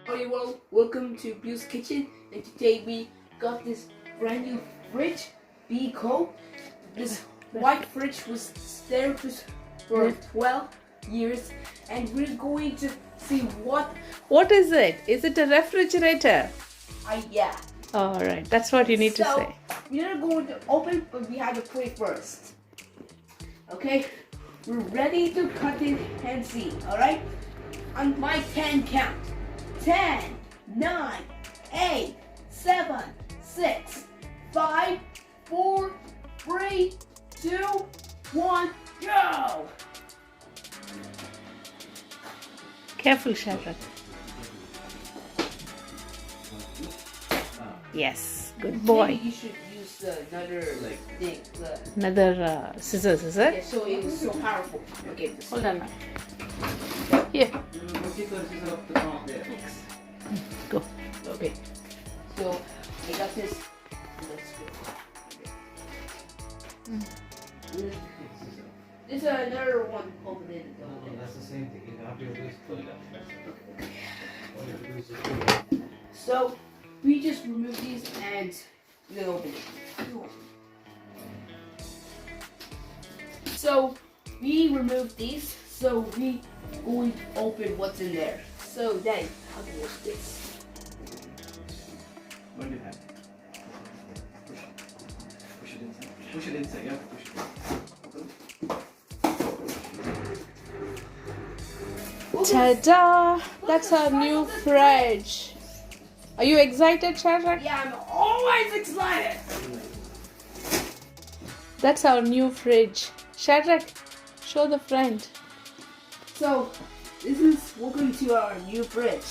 Hey world, welcome to Bill's Kitchen, and today we got this brand new fridge, Cold. This white fridge was there for 12 years, and we're going to see what... What is it? Is it a refrigerator? Yeah. Alright, that's what you need to say. We're going to open, but we have to put it first. Okay? We're ready to cut it and see, alright? On my 10 count. 10, 9, 8, 7, 6, 5, 4, 3, 2, 1, go! Careful, Shadrack. Yes, good boy. Maybe you should use another thing. Another scissors, is it? Yeah, so it was so powerful. Okay, Hold on now. Here. Thanks. Go. Okay, so I got this. Let's go. There's another one over there. No, that's the same thing. You have to do is pull it up. All you have to do is just pull it up. So we just remove these and we're gonna open it. So we remove these, so we going to open what's in there. So then how do you open this? What do you have? Push it inside. Push it inside. Yeah, push it. Ta-da! That's our new fridge. Are you excited, Shadrack? Yeah, I'm always excited. That's our new fridge. Shadrack, show the front. So this is welcome to our new fridge.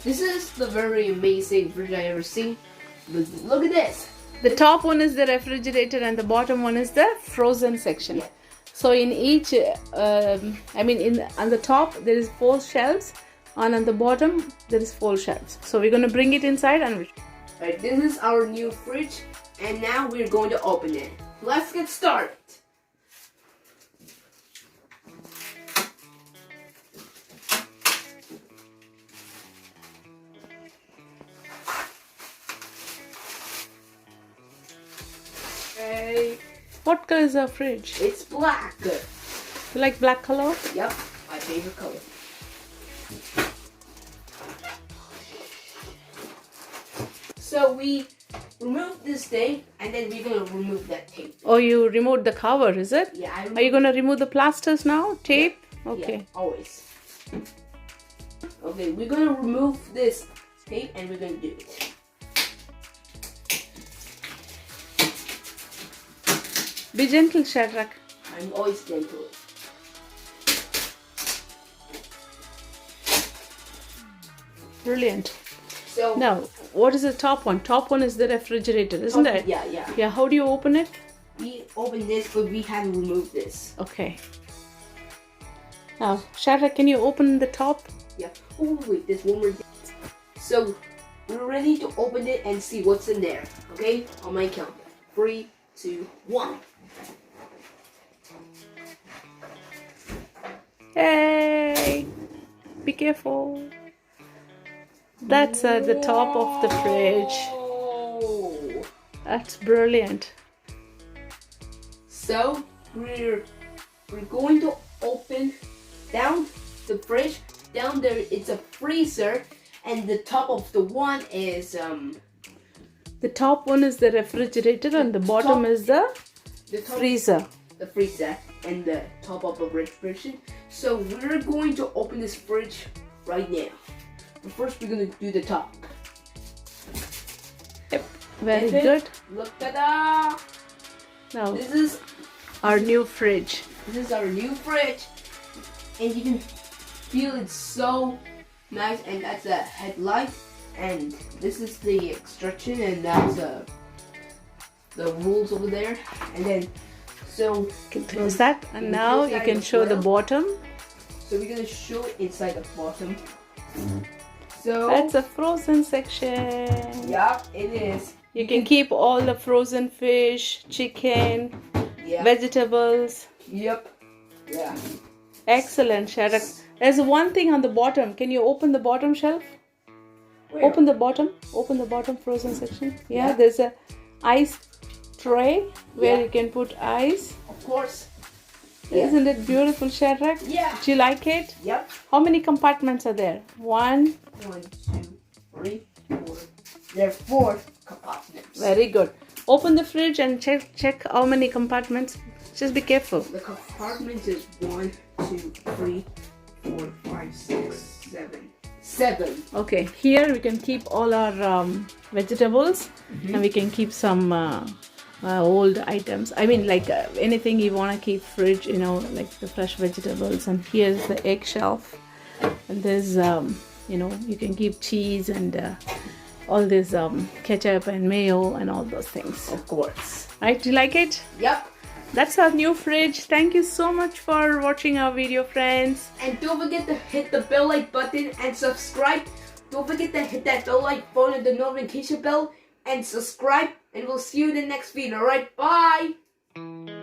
This is the very amazing fridge I ever seen. Look at this. The top one is the refrigerator and the bottom one is the frozen section. Yeah. So in each, on the top there is 4 shelves, and on the bottom there is 4 shelves. So we're going to bring it inside and Alright, this is our new fridge, and now we're going to open it. Let's get started. Okay, What color is our fridge? it's black. You like black color? Yep, my favorite color. So we remove this thing, and then we're gonna remove that tape. Oh, you removed the cover, is it? Yeah, I Are you going to remove the plasters now? Tape? Okay. Yeah, always. Okay, we're gonna remove this tape, and we're gonna do it. Be gentle, Shadrack. I'm always gentle. Brilliant. So Now, what is the top one? Top one is the refrigerator, isn't it? Yeah, yeah. Yeah, how do you open it? We open this, but we have to remove this. Okay. Now, Shadrack, can you open the top? Yeah. Oh wait, there's one more thing. So we're ready to open it and see what's in there. Okay? On my count. 3, 2, 1. Hey! Be careful. That's at the top of the fridge. Oh. That's brilliant. So we're going to open down the fridge. Down there it's a freezer, and the top of the one is The top one is the refrigerator and the bottom is the freezer. The freezer and the top of the refrigerator. So we're going to open this fridge right now. But first we're gonna do the top. Yep, very Okay. good. Look at that! Now, This is our new fridge. our new fridge, and you can feel it's so nice. And that's a headlight, and this is the extraction, and that's the rules over there. And then so You can close that, and can now close you that can as show the well. bottom. So we're gonna show it inside the bottom. So That's a frozen section. yeah, it is. You can keep all the frozen fish, chicken, Yeah. vegetables. Yep. Yeah. Excellent, Shadrack. There's one thing on the bottom. Can you open the bottom shelf? Where? Open the bottom. Open the bottom frozen section. Yeah, Yeah. there's a ice tray where Yeah. you can put ice. Of course. Yeah. Isn't it beautiful, Shadrack? Yeah. Do you like it? Yep. How many compartments are there? 1. 1, 2, 3, 4. There are 4 compartments. Very good. Open the fridge and check how many compartments. Just be careful. The compartments is 1, 2, 3, 4, 5, 6, 7. 7. Okay, here we can keep all our vegetables, and we can keep some old items. I mean, like anything you want to keep fridge, you know, like the fresh vegetables. And here's the egg shelf, and there's you know, you can keep cheese and all this ketchup and mayo and all those things. Of course. Right? Do you like it? Yep. That's our new fridge. Thank you so much for watching our video, friends. And don't forget to hit the bell like button and subscribe. Don't forget to hit that bell like button and the notification bell and subscribe. And we'll see you in the next video. Alright, bye.